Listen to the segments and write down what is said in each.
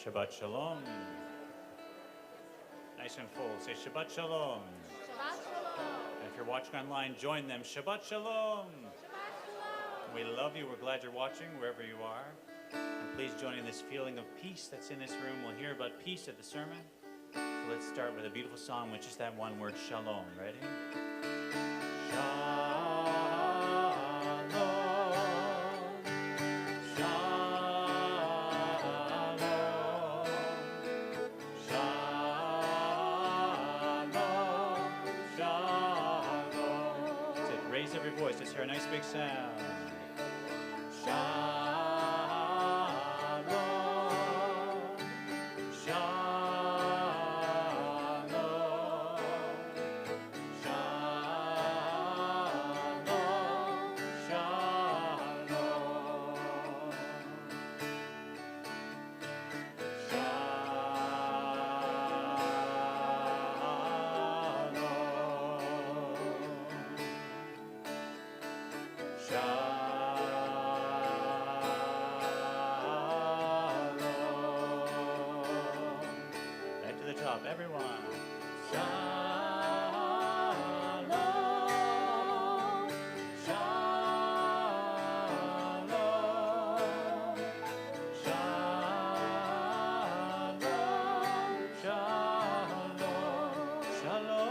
Shabbat Shalom. Nice and full. Say Shabbat Shalom. Shabbat Shalom. And if you're watching online, join them. Shabbat Shalom. Shabbat Shalom. We love you. We're glad you're watching wherever you are. And please join in this feeling of peace that's in this room. We'll hear about peace at the sermon. So let's start with a beautiful song with just that one word, Shalom. Ready? Shalom. Raise every voice. Let's hear a nice big sound. Shalom. Shalom. Shalom. Shalom. Back to the top, everyone. Shalom. Shalom. Shalom. Shalom. Shalom.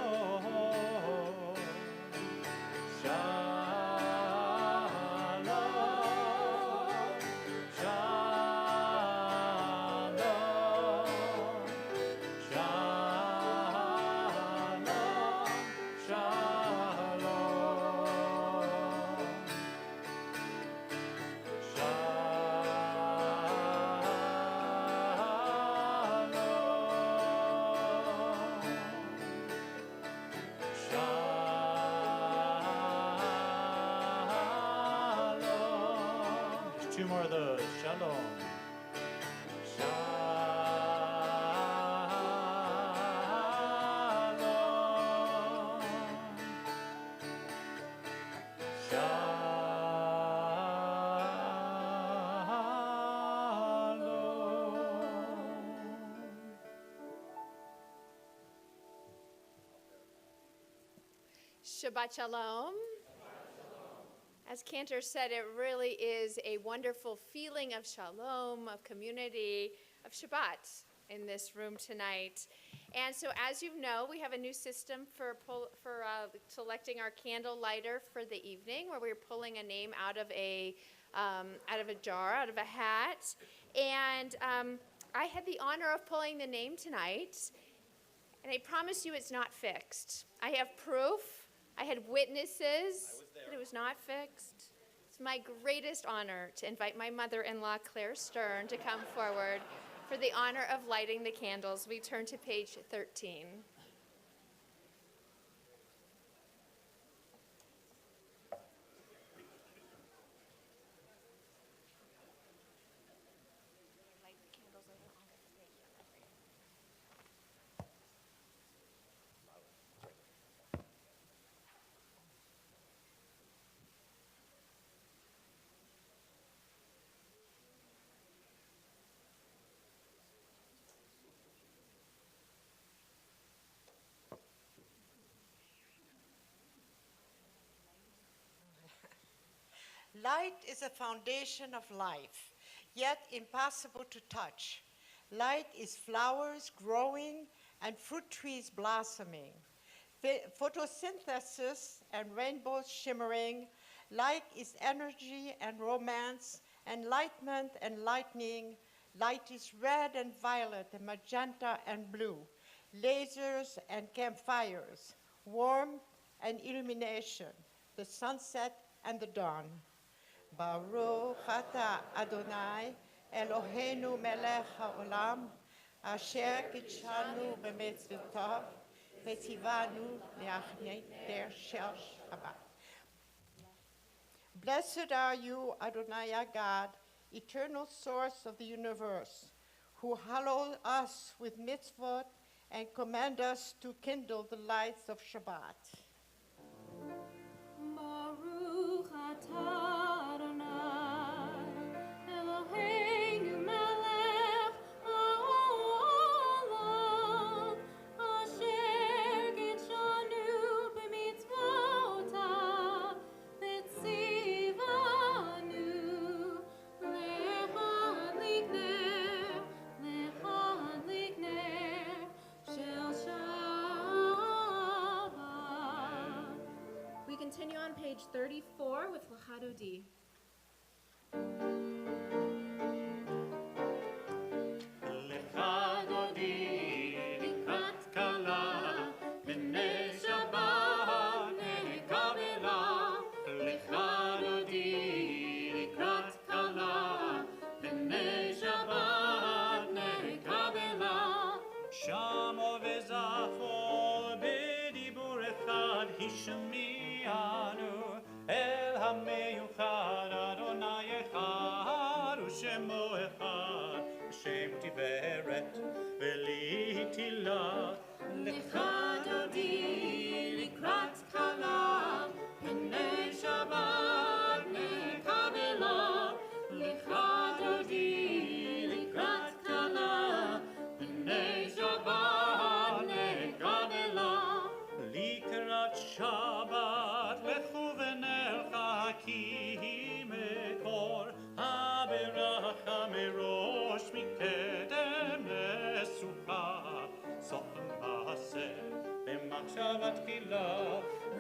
Two more of those. Shalom. Shabbat Shalom. As Cantor said, it really is a wonderful feeling of shalom, of community, of Shabbat in this room tonight. And so as you know, we have a new system for selecting our candle lighter for the evening, where we're pulling a name out of a jar, out of a hat. And I had the honor of pulling the name tonight, and I promise you it's not fixed. I have proof. I had witnesses that it was not fixed. It's my greatest honor to invite my mother-in-law, Claire Stern, to come forward for the honor of lighting the candles. We turn to page 13. Light is a foundation of life, yet impossible to touch. Light is flowers growing and fruit trees blossoming, photosynthesis and rainbows shimmering. Light is energy and romance, enlightenment and lightning. Light is red and violet and magenta and blue, lasers and campfires, warmth and illumination, the sunset and the dawn. Baruch atah Adonai Eloheinu melech haolam asher kitshanu b'mitzvotav v'tzivanu le'achnei ner shel Shabbat. Blessed are you, Adonai our God, eternal source of the universe, who hallow us with mitzvot and command us to kindle the lights of Shabbat. Baruch atah Adonai Eloheinu melech haolam page 34 with Lachadodi. Shabbat lechu v'nelcha ki mekor haberacha merosh mikedem lesucha sofem ba'aseh b'machshavat tchila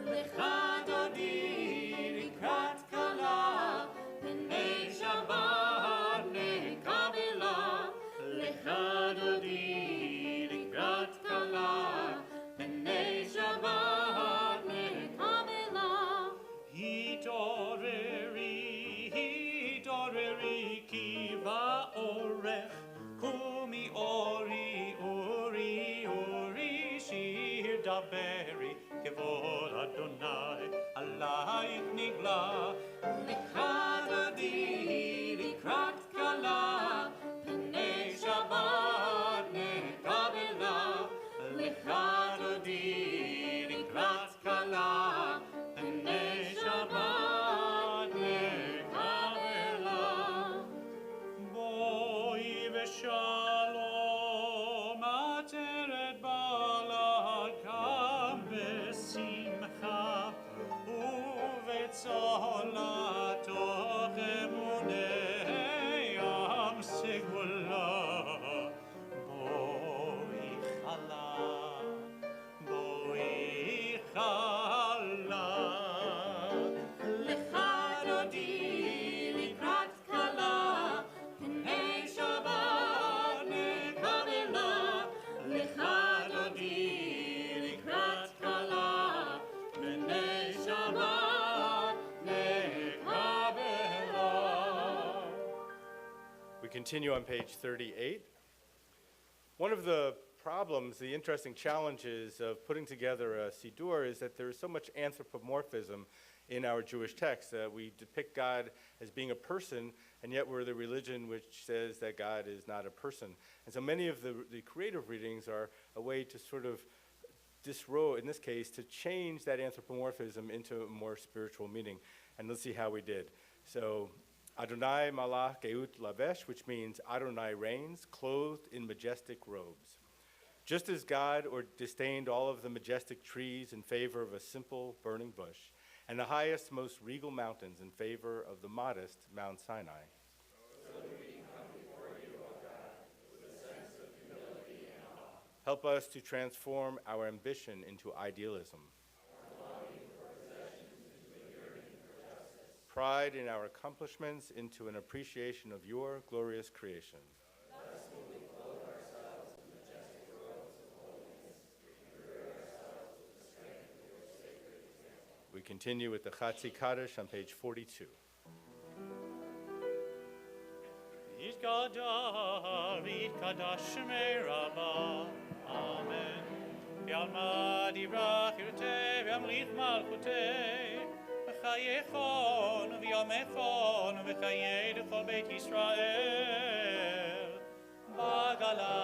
lecha dodi likrat kala b'nei Shabbat nekabela lecha dodi likrat kala b'nei Shabbat Daberi kevod Adonai alayich nigla lichadodi likrat kala b'nei Shabbat nekabela lichadodi likrat kala b'nei Shabbat nekabela boi v'shalom ateret bala Sola tochemune am segula boi chala lechadodi likrat kala b'nei Shabbat nekabela lechadodi likrat kala b'nei Shabbat. We continue on page 38. One of the problems, the interesting challenges of putting together a Siddur is that there is so much anthropomorphism in our Jewish texts. We depict God as being a person, and yet we're the religion which says that God is not a person. And so many of the creative readings are a way to sort of disrobe, in this case, to change that anthropomorphism into a more spiritual meaning. And let's see how we did. So, Adonai Malach Geut Lavesh, which means Adonai reigns, clothed in majestic robes. Just as God disdained all of the majestic trees in favor of a simple burning bush, and the highest, most regal mountains in favor of the modest Mount Sinai. So we come before you, O God, with a sense of humility and awe. Help us to transform our ambition into idealism. Pride in our accomplishments into an appreciation of your glorious creation. Thus will we clothe ourselves in majestic robes of holiness, and gird ourselves with the strength of your sacred example. We continue with the Chatzi Kaddish on page 42. Yitgadal v'yitkadash shmei Rabbah. Amen. V'yalma divrach yirteh v'yamlich malchuteh. V'chayechon v'yamechon v'chayei d'chol Beit Yisrael. Bagala,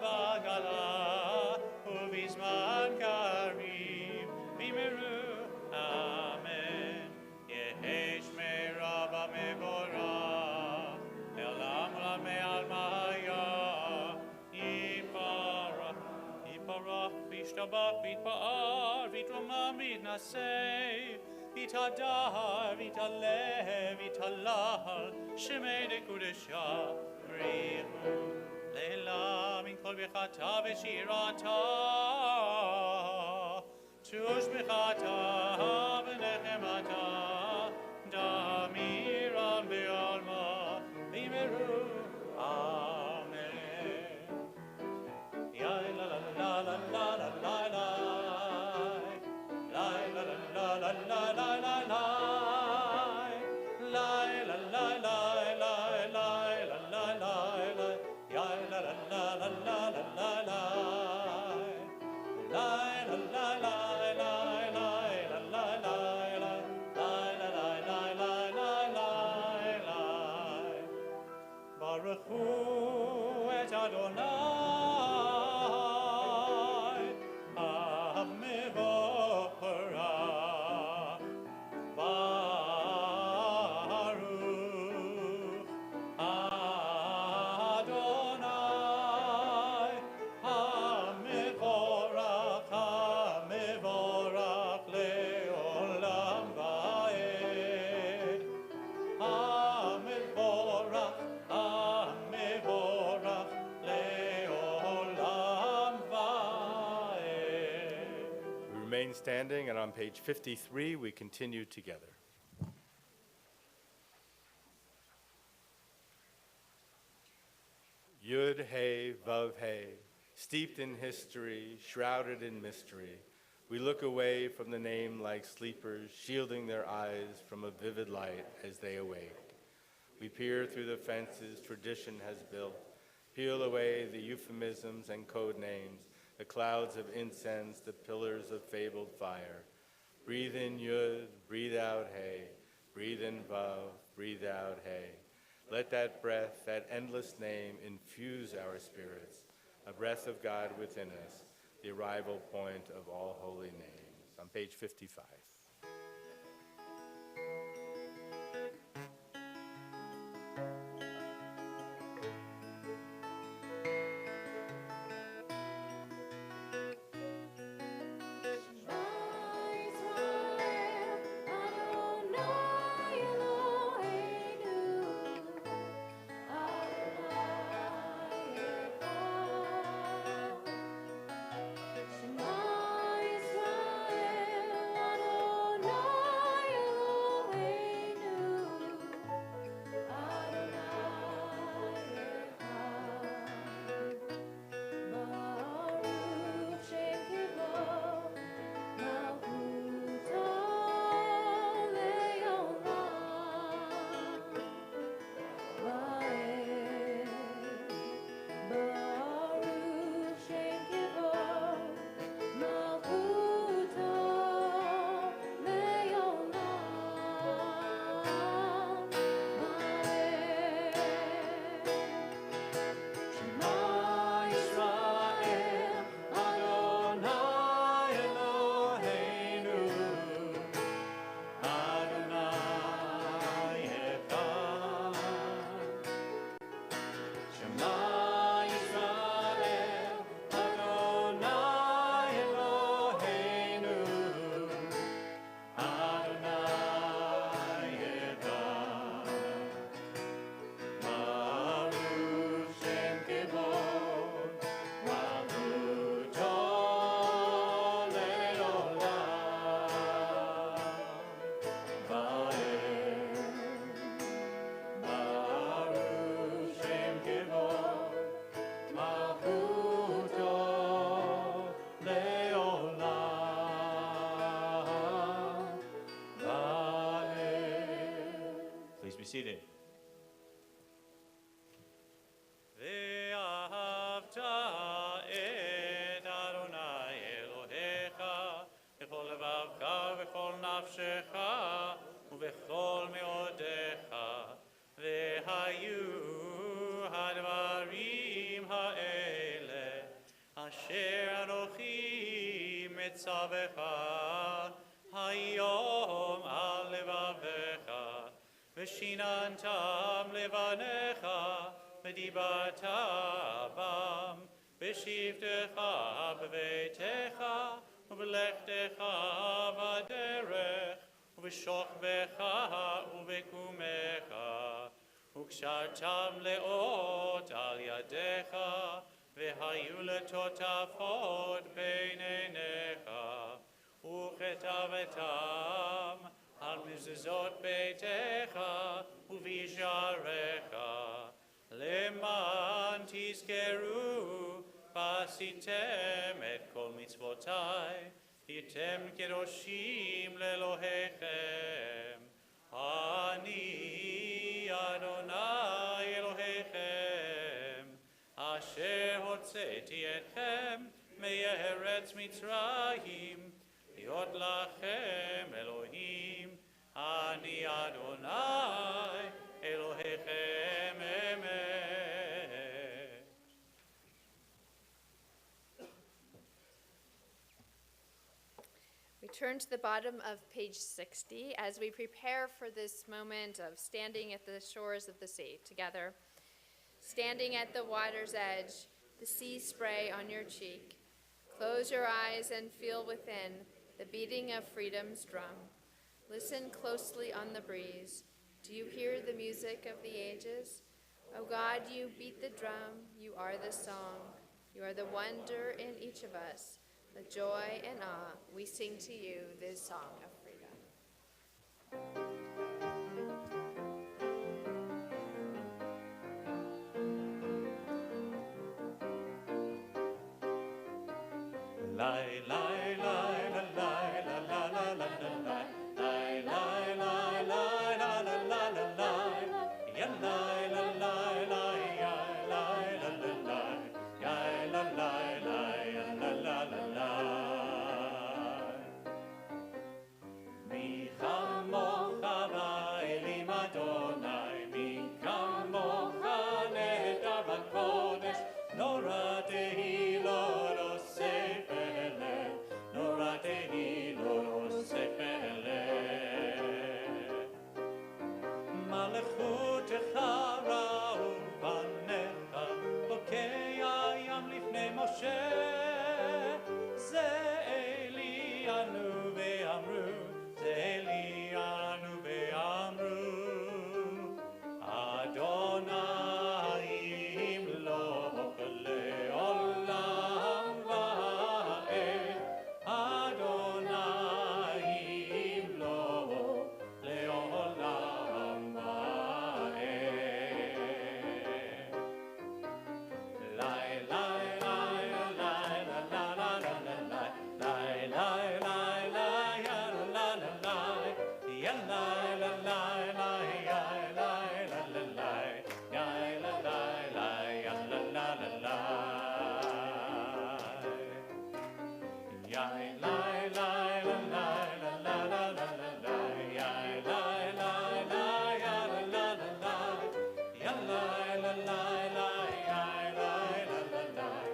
bagala, uvizman karim v'meru. Amen. Yehi shmei Rabbah mevorach. Elam ramei almaya. Yiparach v'yishtabach v'yitpa'ar v'yitromam v'yitnaseh. Vitadar, Vitalev, Vitalal, Shemei de Kudesha, Brihu, Leila, Min Kol Bechata Veshirata, Tush Bechata, Benechem Baruch hu et Adonai HaMevorach Baruch Adonai HaMevorach HaMevorach Leolam Vaed HaMevorach HaMevorach Leolam Vaed. We remain standing, and on page 53, we continue together. Yud Hey Vav Hey, steeped in history, shrouded in mystery, we look away from the name like sleepers, shielding their eyes from a vivid light as they awake. We peer through the fences tradition has built, peel away the euphemisms and code names, the clouds of incense, the pillars of fabled fire. Breathe in Yud, breathe out Hey, breathe in Vav, breathe out Hey. Let that breath, that endless name, infuse our spirits, a breath of God within us, the arrival point of all holy names. On page 55. Be seated. ואהבת את אדוני אלוהיך בכל לבבך ובכל נפשך ובכל מאודיך והיו הדברים האלה אשר אנוכי מצווך היום על לבביך ושיננתם לבניך ודיברת בם בשבתך בביתך ובלכתך בדרך ובשוכבך ובקומך וקשרתם לאות על ידיך והיו לטוטפות בין עיניך וכתבתם על מזוזות ביתך ובשעריך למען תזכרו ועשיתם את כל מצוותיי הייתם קדושים לאלוהיכם אני אדוני אלוהיכם אשר הוצאתי אתכם מארץ מצרים, להיות לכם אלוהים, אני אדוני אלוהיכם אמת. We turn to the bottom of page 60 as we prepare for this moment of standing at the shores of the sea together. Standing at the water's edge, the sea spray on your cheek. Close your eyes and feel within the beating of freedom's drum. Listen closely on the breeze. Do you hear the music of the ages? O God, you beat the drum, you are the song. You are the wonder in each of us, the joy and awe. We sing to you this song of freedom. Lai lai lai la lai la la la la la lai lai lai lai la la la la lai ya lai la lai lai ya lai la la lai ya la lai lai ya la la la lai mi chamocha va'elim Adonai mi chamocha nehedar b'kodesh nora tehilo lo sepele nora tehilo lo sepele malechutecha ra'u panecha bokei hayam lifnei Moshe ze Eli anu ve'amru ze Eli anu ve'amru Adonai imloch le'olam va'ed Adonai imloch le'olam va'ed Lai lai lai lai la la la la la lai lai lai lai ya la la la lai ya lai la lai lai ya lai la la lai ya la lai lai ya la la la lai ya lai lai la lai la la la la la lai ya lai lai lai ya la la la lai ya lai la lai lai ya lai la la lai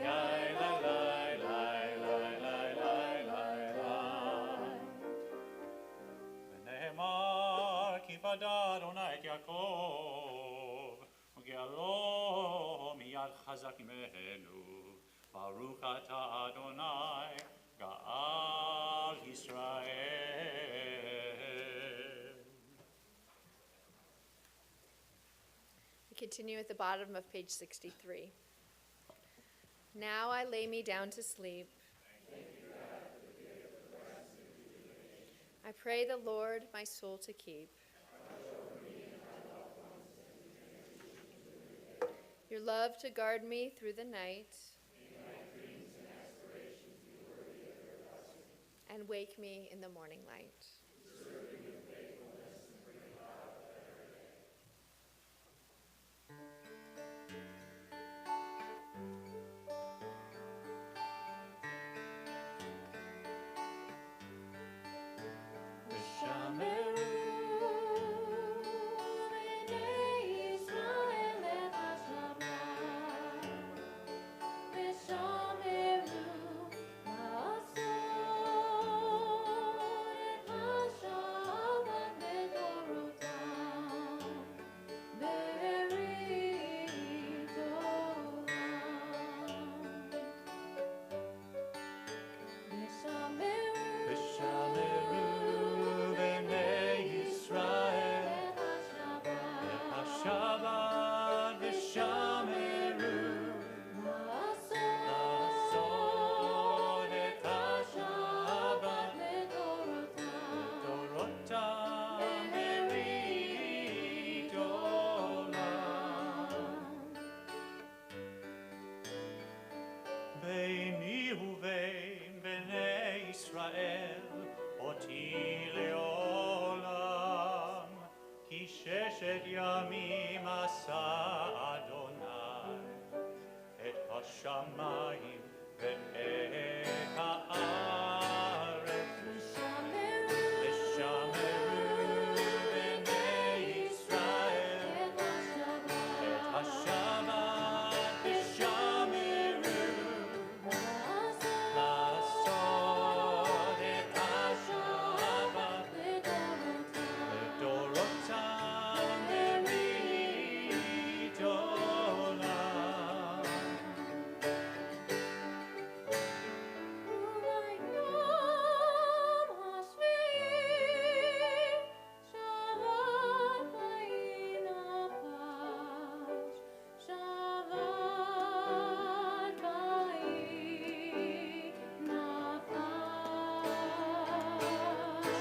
ya la lai lai lai lai lai lai lai ונאמר כי פדה אדוני את יעקב וגאלו מיד חזק ממנו ברוך אתה אדוני גאל ישראל. We continue at the bottom of page 63. Now I lay me down to sleep. I pray the Lord my soul to keep. Your love to guard me through the night. And wake me in the morning light. ושמרו השמיים ואת הארץ. ושמרו בני ישראל את השבת ושמרו לעשות את השבת לדורותם ברית עולם.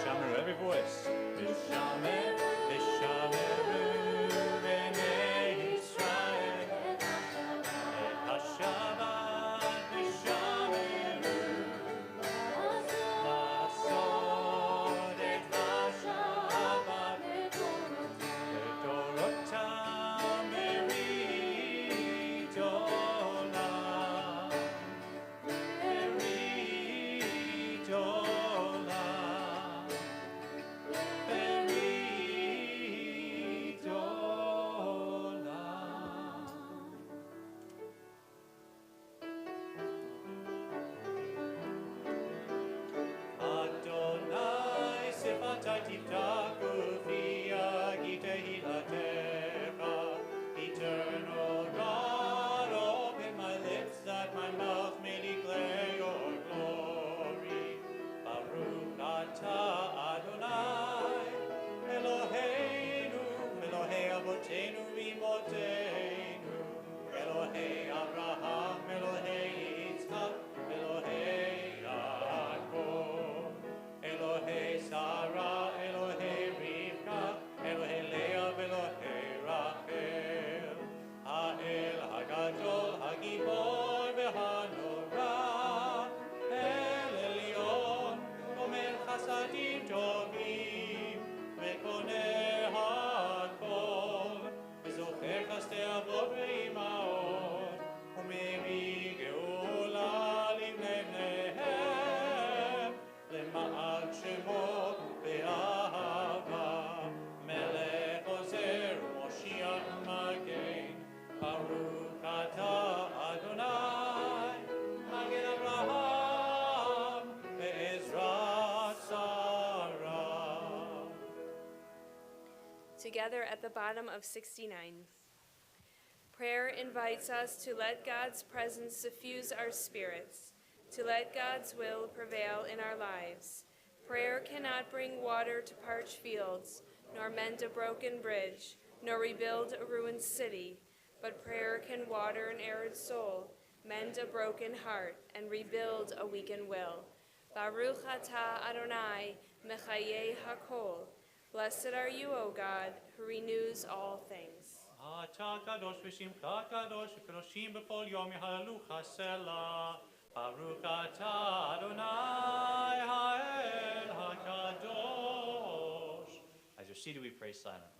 Shameru, every voice. Vishameru, Vishameru, Bnei Israel. Et HaShabbat, Vishameru. Lasod et HaShabbat. לדורותם ברית עולם. ברית עולם. ברית עולם. אדוני שפתי תפתח ופי יגיד תהילתך. Eternal God, open my lips that my mouth may declare your glory. Baruch atah Adonai, Eloheinu, Elohei Avotenu v'Imotenu, Elohei Abraham, Elohei Yitzchak, Elohei Yaakov, Elohei Sarah, Elohei Rivka, Elohei Leah, Elohei Rachel, Ha'el Hagadol, Hagibor v'Hanora, El Elyon, Gomer Chasadim Tovim, וקונה הכל, וזוכר חסדי אבות ואימהות, ומביא גאולה לבני בניהם, למען שמו באהבה, מלך עוזר ומושיע ומגן, ברוך אתה אדוני, מגן אברהם ועזרת שרה. Together at the bottom of 69. Prayer invites us to let God's presence suffuse our spirits, to let God's will prevail in our lives. Prayer cannot bring water to parched fields, nor mend a broken bridge, nor rebuild a ruined city, but prayer can water an arid soul, mend a broken heart, and rebuild a weakened will. Baruch atah Adonai, mechayeh hakol. Blessed are you, O God, who renews all things. אתה קדוש ושמך קדוש וקדושים בכל יום יהללוך סלה. ברוך אתה אדוני האל הקדוש. As you're seated, we pray silently.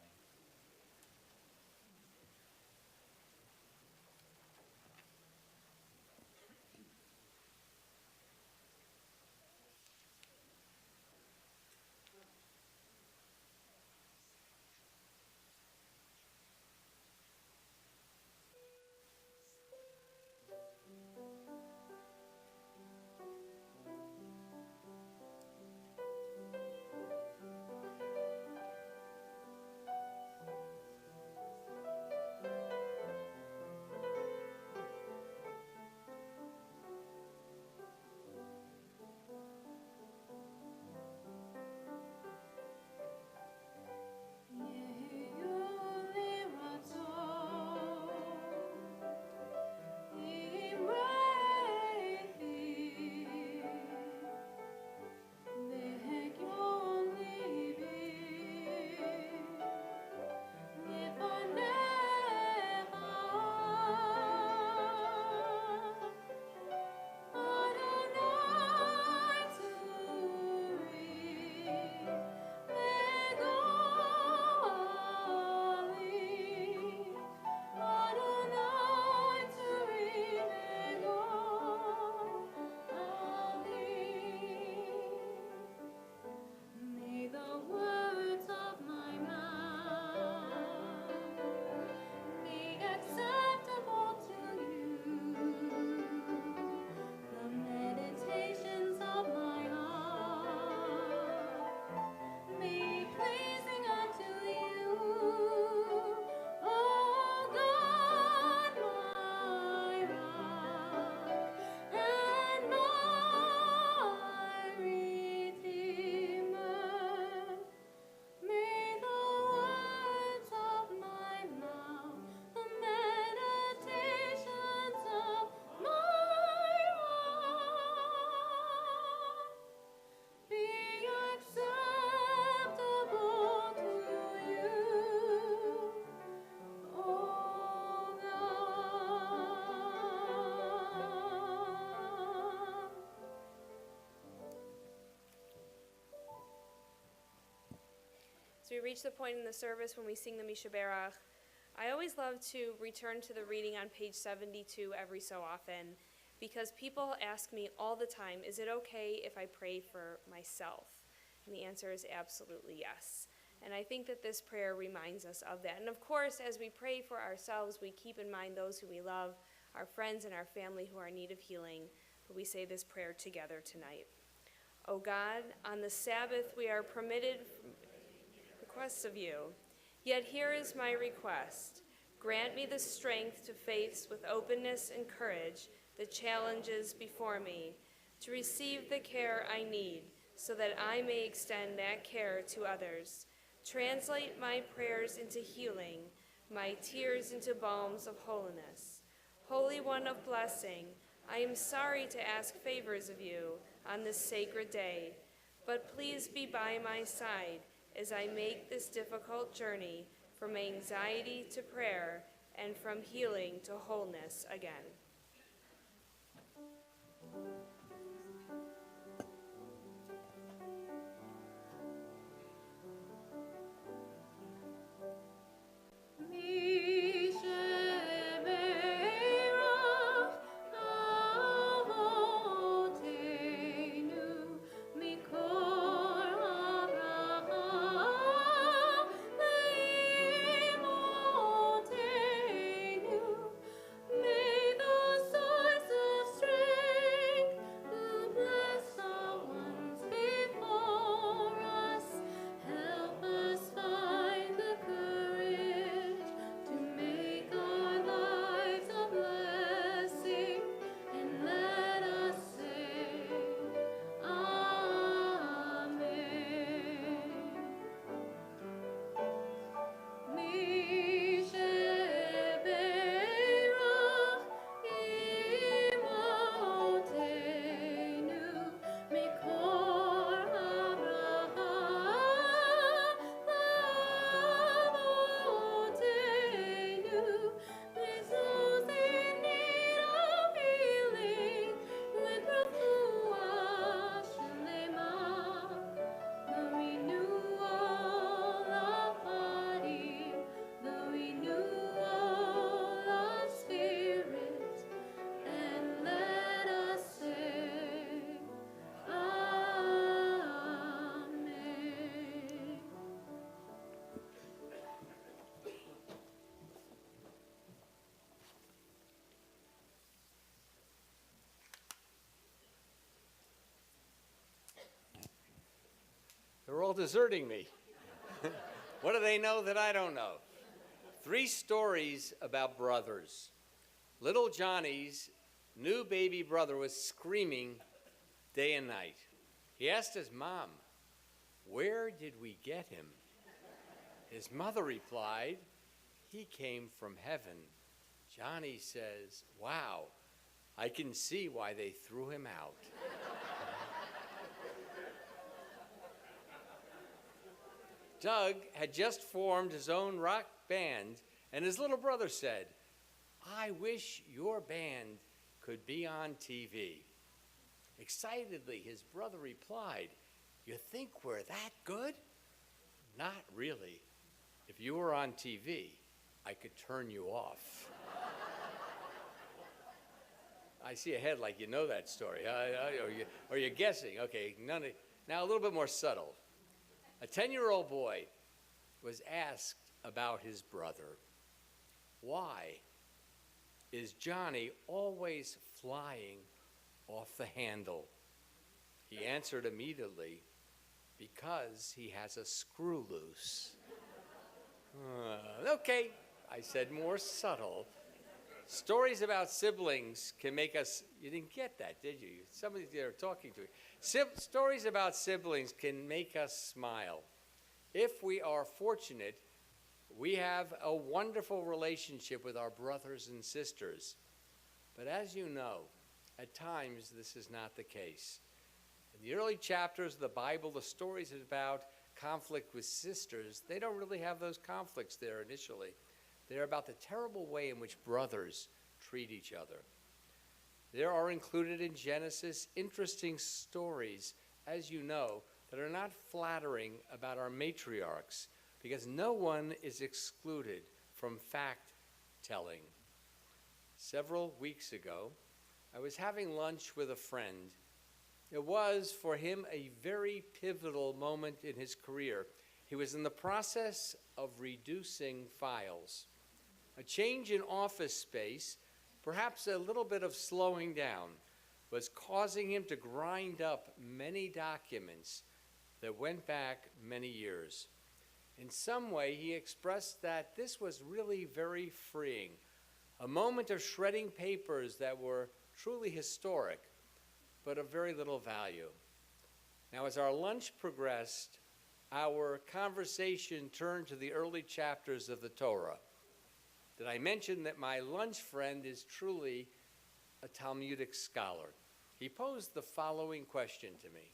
reach the point in the service when we sing the Mishaberach, I always love to return to the reading on page 72 every so often, because people ask me all the time, is it okay if I pray for myself? And the answer is absolutely yes. And I think that this prayer reminds us of that. And of course, as we pray for ourselves, we keep in mind those who we love, our friends and our family who are in need of healing. But we say this prayer together tonight. O God, on the Sabbath we are permitted requests of you. Yet here is my request. Grant me the strength to face with openness and courage the challenges before me, to receive the care I need, so that I may extend that care to others. Translate my prayers into healing, my tears into balms of holiness. Holy One of blessing, I am sorry to ask favors of you on this sacred day, but please be by my side as I make this difficult journey from anxiety to prayer and from healing to wholeness again. They're all deserting me. What do they know that I don't know? 3 stories about brothers. Little Johnny's new baby brother was screaming day and night. He asked his mom, "Where did we get him?" His mother replied, "He came from heaven." Johnny says, "Wow, I can see why they threw him out." Doug had just formed his own rock band, and his little brother said, "I wish your band could be on TV." Excitedly, his brother replied, "You think we're that good?" "Not really. If you were on TV, I could turn you off." I see a head like you know that story. Or you're guessing. Okay, now a little bit more subtle. A 10-year-old boy was asked about his brother. "Why is Johnny always flying off the handle?" He answered immediately, "Because he has a screw loose." Okay, I said more subtle. Stories about siblings can make us, you didn't get that, did you? Somebody there talking to you. Stories about siblings can make us smile. If we are fortunate, we have a wonderful relationship with our brothers and sisters. But as you know, at times this is not the case. In the early chapters of the Bible, the stories about conflict with sisters, they don't really have those conflicts there initially. They're about the terrible way in which brothers treat each other. There are included in Genesis interesting stories, as you know, that are not flattering about our matriarchs, because no one is excluded from fact-telling. Several weeks ago, I was having lunch with a friend. It was, for him, a very pivotal moment in his career. He was in the process of reducing files. A change in office space, perhaps a little bit of slowing down, was causing him to grind up many documents that went back many years. In some way, he expressed that this was really very freeing, a moment of shredding papers that were truly historic, but of very little value. Now, as our lunch progressed, our conversation turned to the early chapters of the Torah. Did I mention that my lunch friend is truly a Talmudic scholar? He posed the following question to me.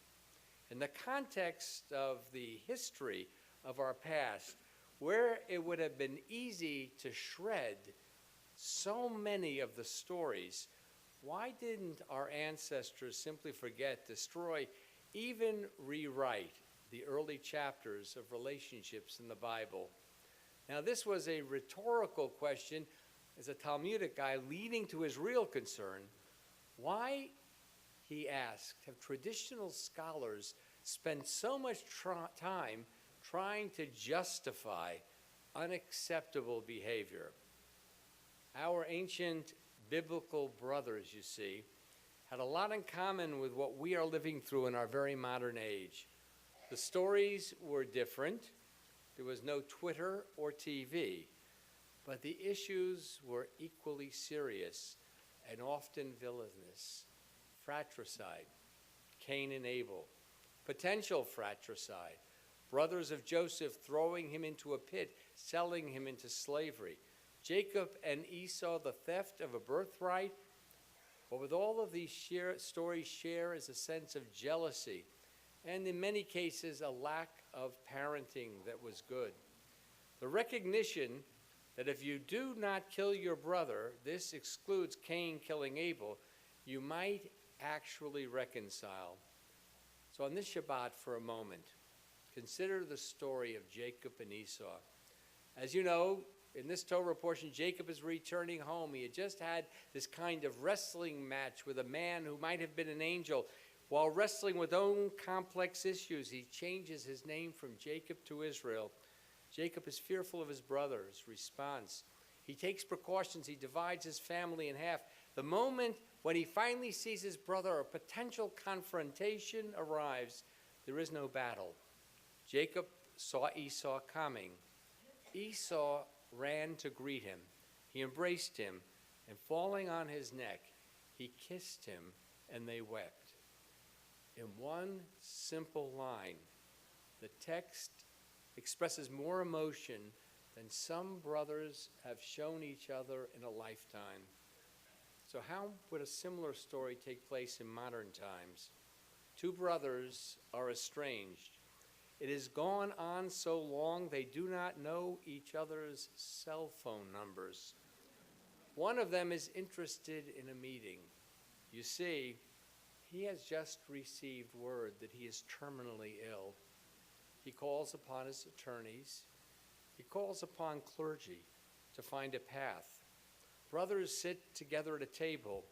In the context of the history of our past, where it would have been easy to shred so many of the stories, why didn't our ancestors simply forget, destroy, even rewrite the early chapters of relationships in the Bible? Now, this was a rhetorical question as a Talmudic guy leading to his real concern. Why, he asked, have traditional scholars spent so much time trying to justify unacceptable behavior? Our ancient biblical brothers, you see, had a lot in common with what we are living through in our very modern age. The stories were different. There was no Twitter or TV, but the issues were equally serious and often villainous. Fratricide, Cain and Abel, potential fratricide, brothers of Joseph throwing him into a pit, selling him into slavery, Jacob and Esau, the theft of a birthright. But with all of these stories share is a sense of jealousy, and in many cases, a lack of parenting that was good. The recognition that if you do not kill your brother, this excludes Cain killing Abel, you might actually reconcile. So on this Shabbat, for a moment, consider the story of Jacob and Esau. As you know, in this Torah portion, Jacob is returning home. He had just had this kind of wrestling match with a man who might have been an angel. While wrestling with own complex issues, he changes his name from Jacob to Israel. Jacob is fearful of his brother's response. He takes precautions. He divides his family in half. The moment when he finally sees his brother, a potential confrontation arrives. There is no battle. Jacob saw Esau coming. Esau ran to greet him. He embraced him, and falling on his neck, he kissed him, and they wept. In one simple line, the text expresses more emotion than some brothers have shown each other in a lifetime. So how would a similar story take place in modern times? Two brothers are estranged. It has gone on so long they do not know each other's cell phone numbers. One of them is interested in a meeting. You see, he has just received word that he is terminally ill. He calls upon his attorneys. He calls upon clergy to find a path. Brothers sit together at a table.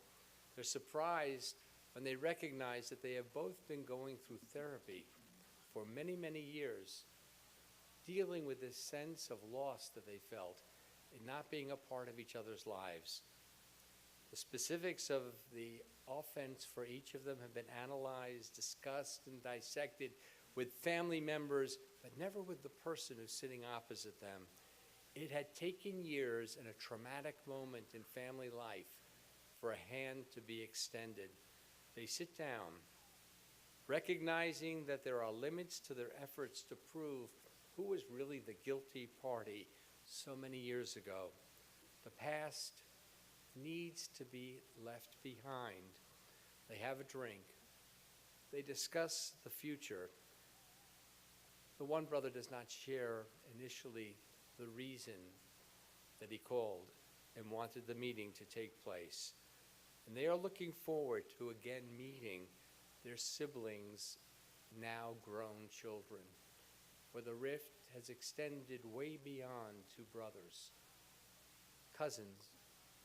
They're surprised when they recognize that they have both been going through therapy for many, many years, dealing with this sense of loss that they felt in not being a part of each other's lives. The specifics of the offense for each of them have been analyzed, discussed, and dissected with family members, but never with the person who's sitting opposite them. It had taken years and a traumatic moment in family life for a hand to be extended. They sit down, recognizing that there are limits to their efforts to prove who was really the guilty party so many years ago. The past needs to be left behind. They have a drink. They discuss the future. The one brother does not share initially the reason that he called and wanted the meeting to take place. And they are looking forward to again meeting their siblings, now grown children. For the rift has extended way beyond two brothers. Cousins,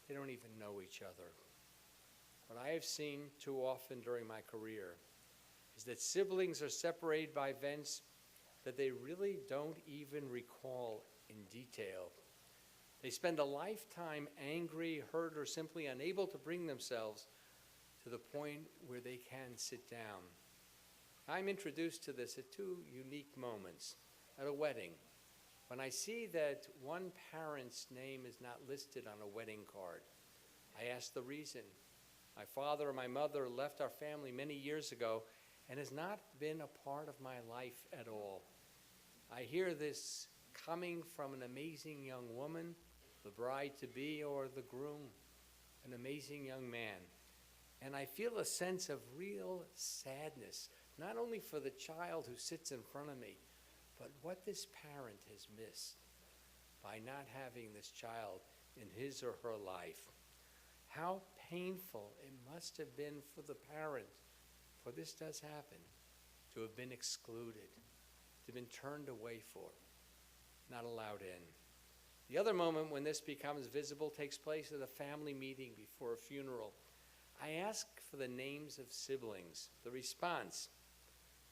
they don't even know each other. What I have seen too often during my career is that siblings are separated by events that they really don't even recall in detail. They spend a lifetime angry, hurt, or simply unable to bring themselves to the point where they can sit down. I'm introduced to this at two unique moments. At a wedding, when I see that one parent's name is not listed on a wedding card, I ask the reason. My father and my mother left our family many years ago and has not been a part of my life at all. I hear this coming from an amazing young woman, the bride-to-be, or the groom, an amazing young man. And I feel a sense of real sadness, not only for the child who sits in front of me, but what this parent has missed by not having this child in his or her life. How painful it must have been for the parent, for this does happen, to have been excluded, to have been turned away for, not allowed in. The other moment when this becomes visible takes place at a family meeting before a funeral. I ask for the names of siblings. The response: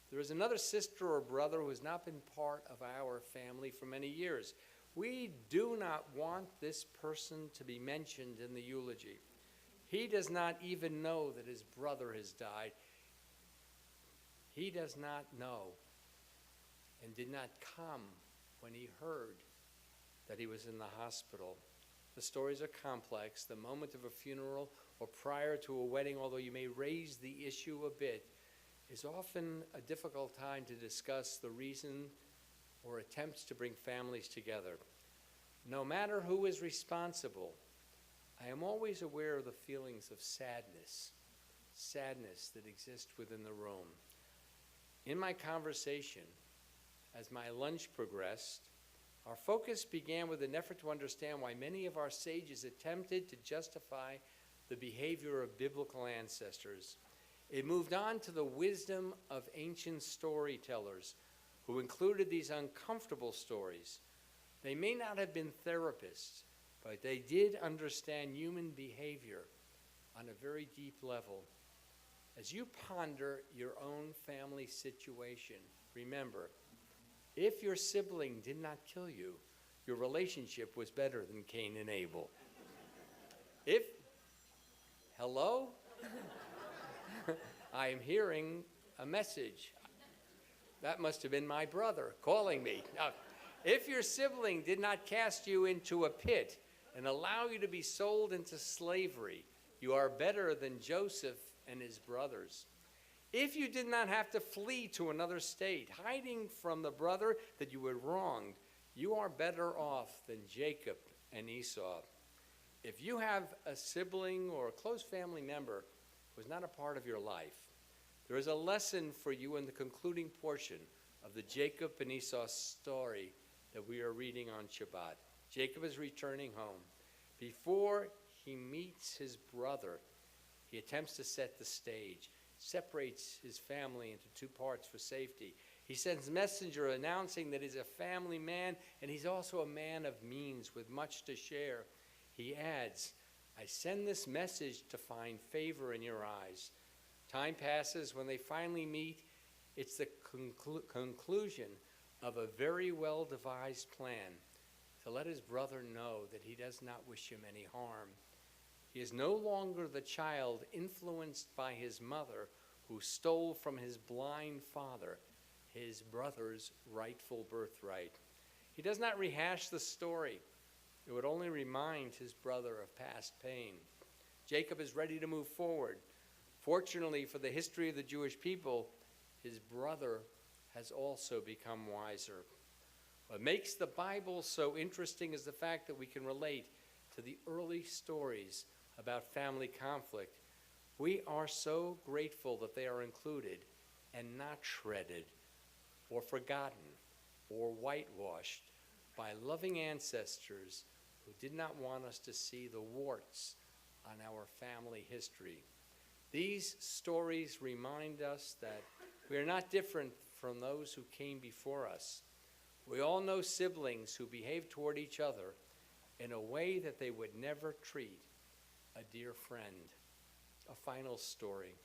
there is another sister or brother who has not been part of our family for many years. We do not want this person to be mentioned in the eulogy. He does not even know that his brother has died. He does not know and did not come when he heard that he was in the hospital. The stories are complex. The moment of a funeral or prior to a wedding, although you may raise the issue a bit, is often a difficult time to discuss the reason or attempts to bring families together. No matter who is responsible, I am always aware of the feelings of sadness that exist within the room. In my conversation, as my lunch progressed, our focus began with an effort to understand why many of our sages attempted to justify the behavior of biblical ancestors. It moved on to the wisdom of ancient storytellers who included these uncomfortable stories. They may not have been therapists, but they did understand human behavior on a very deep level. As you ponder your own family situation, remember, if your sibling did not kill you, your relationship was better than Cain and Abel. Hello? I am hearing a message. That must have been my brother calling me. Now, if your sibling did not cast you into a pit and allow you to be sold into slavery, you are better than Joseph and his brothers. If you did not have to flee to another state, hiding from the brother that you had wronged, you are better off than Jacob and Esau. If you have a sibling or a close family member who is not a part of your life, there is a lesson for you in the concluding portion of the Jacob and Esau story that we are reading on Shabbat. Jacob is returning home. Before he meets his brother, he attempts to set the stage, separates his family into two parts for safety. He sends a messenger announcing that he's a family man and he's also a man of means with much to share. He adds, I send this message to find favor in your eyes. Time passes. When they finally meet, it's the conclusion of a very well-devised plan to let his brother know that he does not wish him any harm. He is no longer the child influenced by his mother who stole from his blind father his brother's rightful birthright. He does not rehash the story. It would only remind his brother of past pain. Jacob is ready to move forward. Fortunately for the history of the Jewish people, his brother has also become wiser. What makes the Bible so interesting is the fact that we can relate to the early stories about family conflict. We are so grateful that they are included and not shredded or forgotten or whitewashed by loving ancestors who did not want us to see the warts on our family history. These stories remind us that we are not different from those who came before us. We all know siblings who behave toward each other in a way that they would never treat a dear friend. A final story.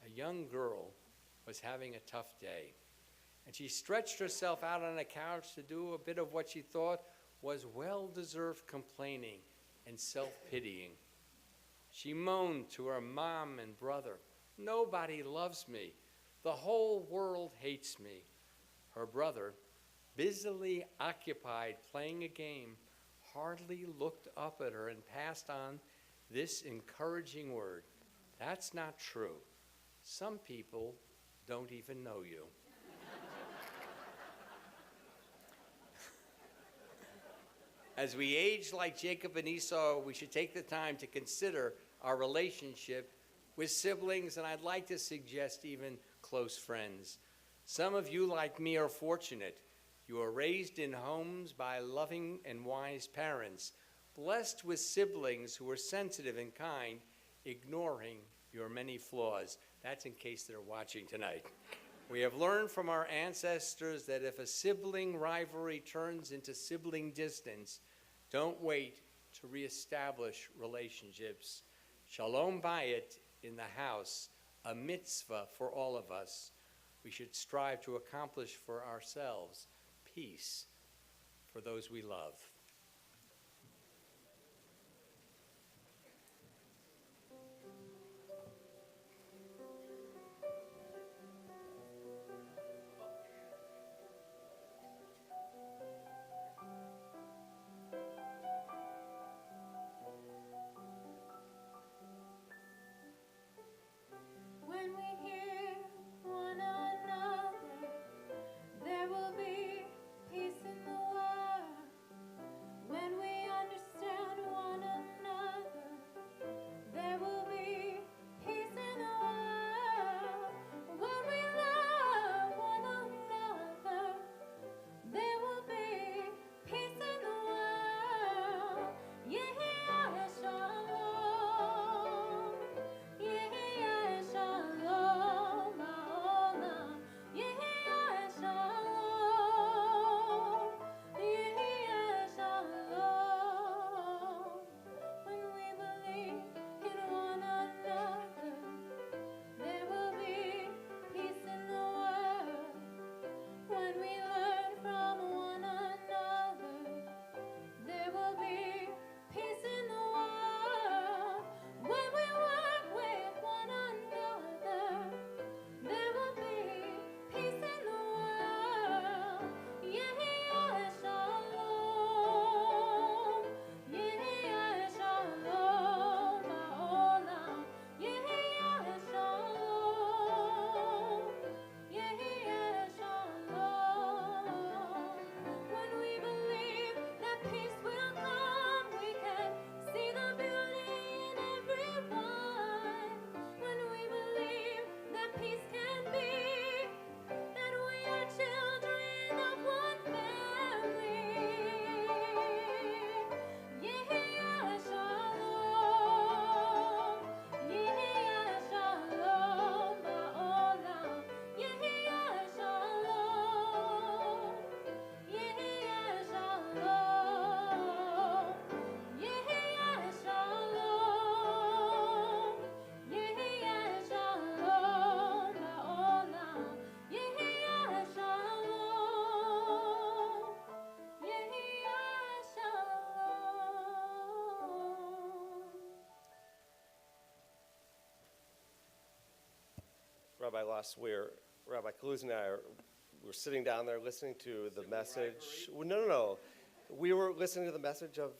A young girl was having a tough day, and she stretched herself out on a couch to do a bit of what she thought was well-deserved complaining and self-pitying. She moaned to her mom and brother, "Nobody loves me. The whole world hates me." Her brother, busily occupied playing a game, hardly looked up at her and passed on this encouraging word, "That's not true. Some people don't even know you." As we age like Jacob and Esau, we should take the time to consider our relationship with siblings, and I'd like to suggest even close friends. Some of you, like me, are fortunate. You are raised in homes by loving and wise parents, blessed with siblings who are sensitive and kind, ignoring your many flaws. That's in case they're watching tonight. We have learned from our ancestors that if a sibling rivalry turns into sibling distance, don't wait to reestablish relationships. Shalom bayit in the house, a mitzvah for all of us. We should strive to accomplish for ourselves peace for those we love. When we hear one another, there will be peace in the world. When we understand one another, there will be peace in the world. When we love one another, there will be peace in the world. Yehiyah Shalom. Yehiyah Shalom Ha'olam. Yehiyah Shalom. Yehiyah Shalom. When we believe in one another, there will be peace in the world. When we learn from one another, there will be peace in the world. When we work with one another, there will be peace in the world. Yehiyah Shalom. Yehiyah Shalom Ha'olam. Yehiyah Shalom. Yehiyah Shalom. When we believe that peace will come, we can see the beauty in everyone. When we believe that peace can be, that we are children of one family. Yehiyah Shalom. Yehiyah Shalom Ba'olam. Yehiyah Shalom. Yehiyah Shalom. Yehiyah Shalom. Yehiyah Shalom Ba'olam. Yehiyah Shalom. Yehiyah Shalom. Rabbi Loss, Rabbi Kaluz and I we're sitting down there listening to the message. Well, no. We were listening to the message of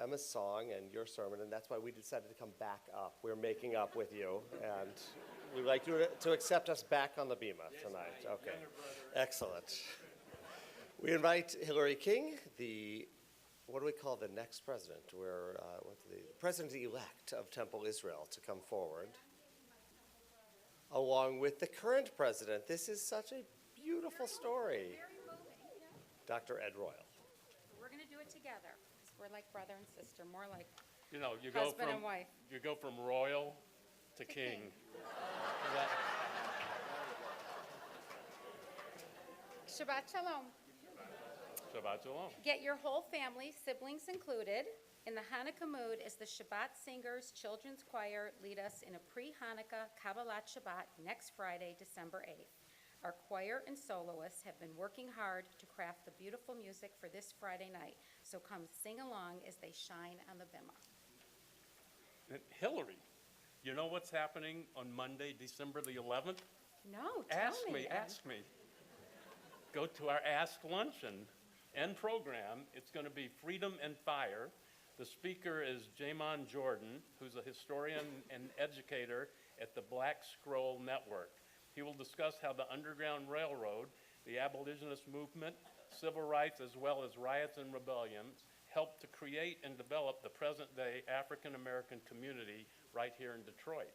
Emma's song and your sermon, and that's why we decided to come back up. We're making up with you, and we'd like you to accept us back on the bima tonight. Okay, excellent. We invite Hillary King, what do we call the next president? The president-elect of Temple Israel, to come forward, along with the current president. This is such a beautiful story. Dr. Ed Royal. We're going to do it together, because we're like brother and sister, more like You know, husband and wife. you go from royal to king. Shabbat Shalom. Shabbat Shalom. Get your whole family, siblings included, in the Hanukkah mood as the Shabbat Singers Children's Choir lead us in a pre-Hanukkah Kabbalat Shabbat next Friday, December 8th. Our choir and soloists have been working hard to craft the beautiful music for this Friday night, so come sing along as they shine on the bimah. And Hillary, you know what's happening on Monday, December the 11th? No, tell me. Ask me. Go to our Ask Luncheon and program. It's going to be Freedom and Fire. The speaker is Jamon Jordan, who's a historian and educator at the Black Scroll Network. He will discuss how the Underground Railroad, the abolitionist movement, civil rights, as well as riots and rebellions, helped to create and develop the present-day African-American community right here in Detroit.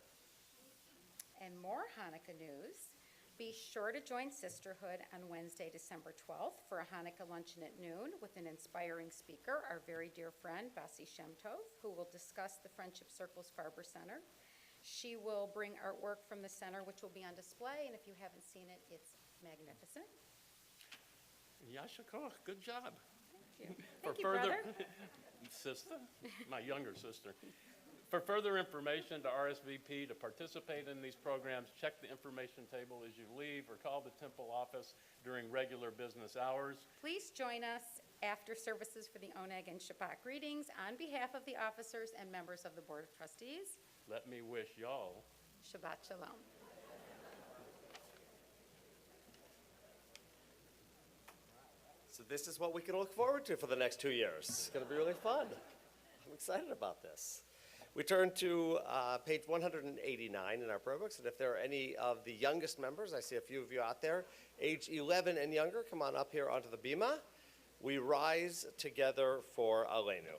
And more Hanukkah news. Be sure to join Sisterhood on Wednesday, December 12th for a Hanukkah luncheon at noon with an inspiring speaker, our very dear friend, Bassi Shemtov, who will discuss the Friendship Circle's Farber Center. She will bring artwork from the center, which will be on display, and if you haven't seen it, it's magnificent. Yasha Koch, good job. Thank you. Thank you, brother. Sister, my younger sister. For further information to RSVP to participate in these programs, check the information table as you leave or call the temple office during regular business hours. Please join us after services for the Oneg and Shabbat greetings on behalf of the officers and members of the Board of Trustees. Let me wish y'all Shabbat Shalom. So this is what we can look forward to for the next 2 years. It's going to be really fun. I'm excited about this. We turn to page 189 in our prayer books, and if there are any of the youngest members, I see a few of you out there, age 11 and younger, come on up here onto the bima. We rise together for Aleinu.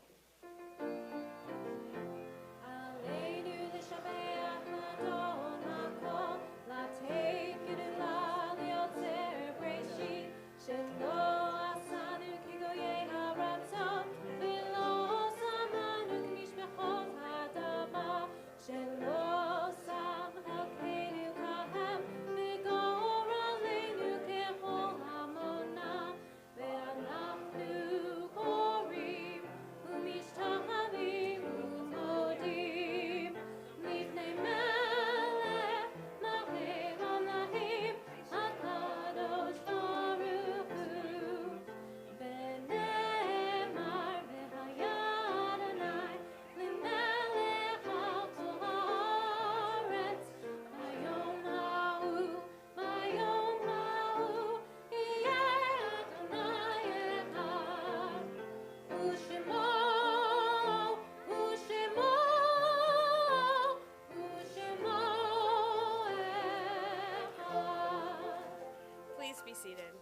Be seated.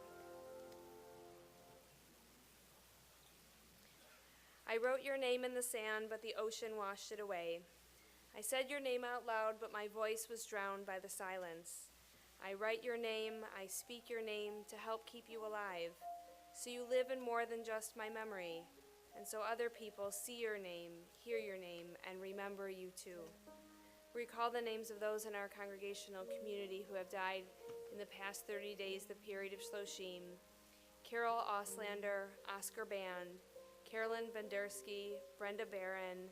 I wrote your name in the sand, but the ocean washed it away. I said your name out loud, but my voice was drowned by the silence. I write your name, I speak your name to help keep you alive, so you live in more than just my memory, and so other people see your name, hear your name, and remember you too. Recall the names of those in our congregational community who have died in the past 30 days, the period of Shloshim: Carol Auslander, Oscar Band, Carolyn Vendersky, Brenda Barron,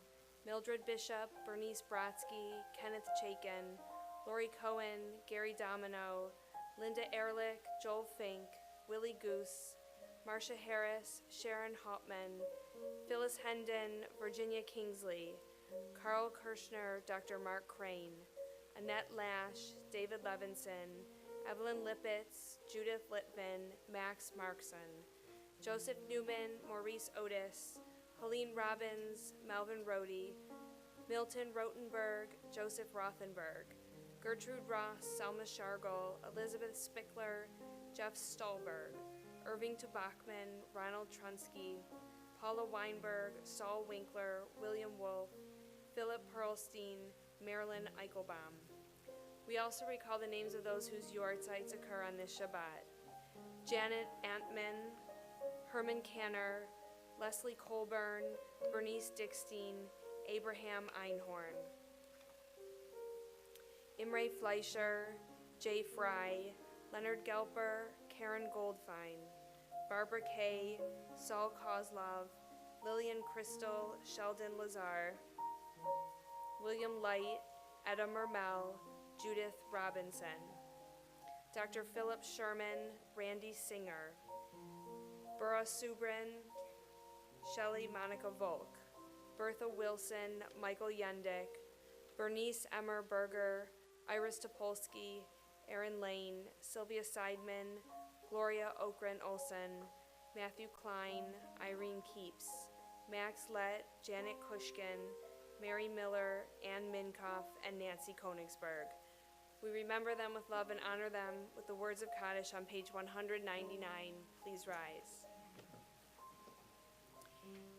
Mildred Bishop, Bernice Brodsky, Kenneth Chaikin, Lori Cohen, Gary Domino, Linda Ehrlich, Joel Fink, Willie Goose, Marcia Harris, Sharon Hauptman, Phyllis Hendon, Virginia Kingsley, Carl Kirschner, Dr. Mark Crane, Annette Lash, David Levinson, Evelyn Lippitz, Judith Litvin, Max Markson, Joseph Newman, Maurice Otis, Helene Robbins, Melvin Rohde, Milton Rotenberg, Joseph Rothenberg, Gertrude Ross, Selma Shargel, Elizabeth Spickler, Jeff Stolberg, Irving Tobachman, Ronald Trunsky, Paula Weinberg, Saul Winkler, William Wolf, Philip Perlstein, Marilyn Eichelbaum. We also recall the names of those whose yahrzeits occur on this Shabbat: Janet Antman, Herman Canner, Leslie Colburn, Bernice Dickstein, Abraham Einhorn. Imre Fleischer, Jay Fry, Leonard Gelper, Karen Goldfein, Barbara Kay, Saul Kozlov, Lillian Crystal, Sheldon Lazar, William Light, Etta Mermel, Judith Robinson, Dr. Philip Sherman, Randy Singer, Burra Subrin, Shelley Monica Volk, Bertha Wilson, Michael Yendick, Bernice Emmer Berger, Iris Topolsky, Erin Lane, Sylvia Seidman, Gloria Okren Olson, Matthew Klein, Irene Keeps, Max Lett, Janet Kushkin, Mary Miller, Ann Minkoff, and Nancy Konigsberg. We remember them with love and honor them with the words of Kaddish on page 199. Please rise.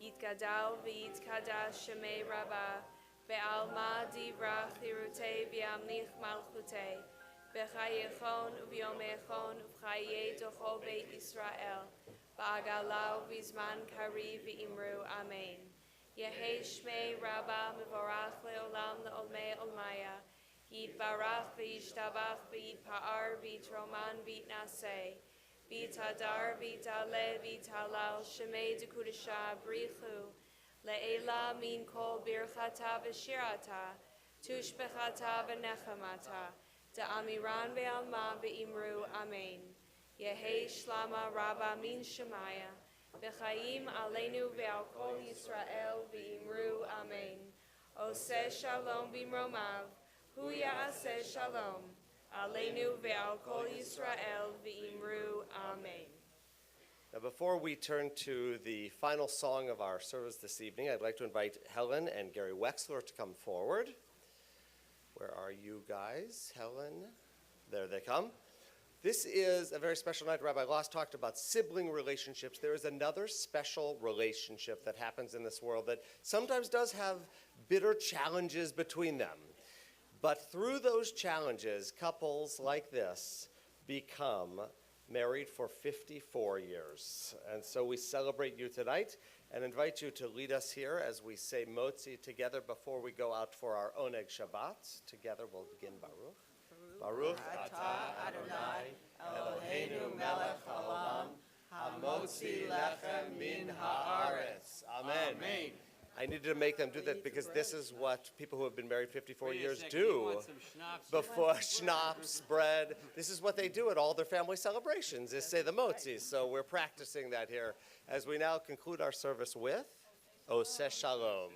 Yitgadal v'yitkadash shemei Rabbah, be'alma divrach chirutei v'yamlich malchutei, b'chayechon u'vyomechon u'chayei tocho beit Yisrael, ba'agalau v'zman kari v'imru amen. Yehei shmei Rabbah mevorach le'olam le'olmei olmaya, Yitbarach v'yishtabach v'yitpa'ar v'yitroman v'yitnaseh, v'yitadar v'yitaleh v'yitalal shemei dekudesha brichu, le'ela min kol birchata v'shirata, tushbechata v'nechemata, da'amiran ve'alma v'imru amen. Yehei shlama Rabbah min shemaya, v'chayim aleinu ve'al kol Yisrael v'imru amen. Oseh shalom b'mromav, Hu ya'aseh shalom, aleinu ve'al kol Yisrael v'imru amen. Now, before we turn to the final song of our service this evening, I'd like to invite Helen and Gary Wexler to come forward. Where are you guys? Helen? There they come. This is a very special night. Rabbi Loss talked about sibling relationships. There is another special relationship that happens in this world that sometimes does have bitter challenges between them. But through those challenges, couples like this become married for 54 years. And so we celebrate you tonight and invite you to lead us here as we say Motzi together before we go out for our Oneg Shabbat. Together we'll begin Baruch. Baruch atah Adonai Eloheinu melech haolam hamotzi lechem min haaretz. Amen. Amen. I needed to make them do that because this is what people who have been married 54 years do. Before schnapps, bread. This is what they do at all their family celebrations, is say the motzis. So we're practicing that here as we now conclude our service with Oseh Shalom.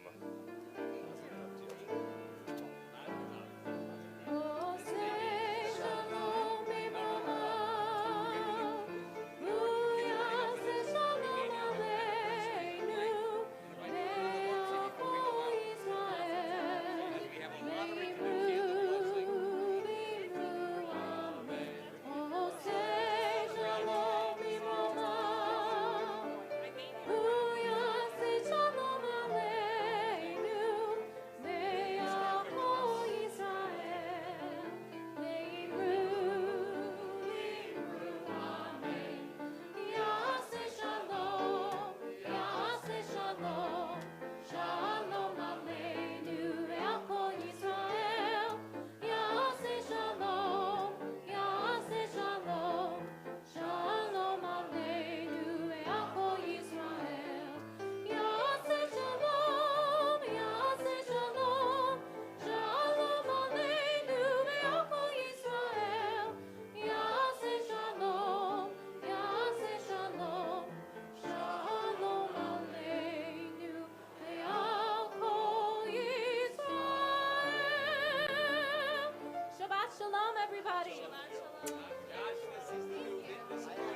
Shabbat shalom, everybody. Gosh, this is new.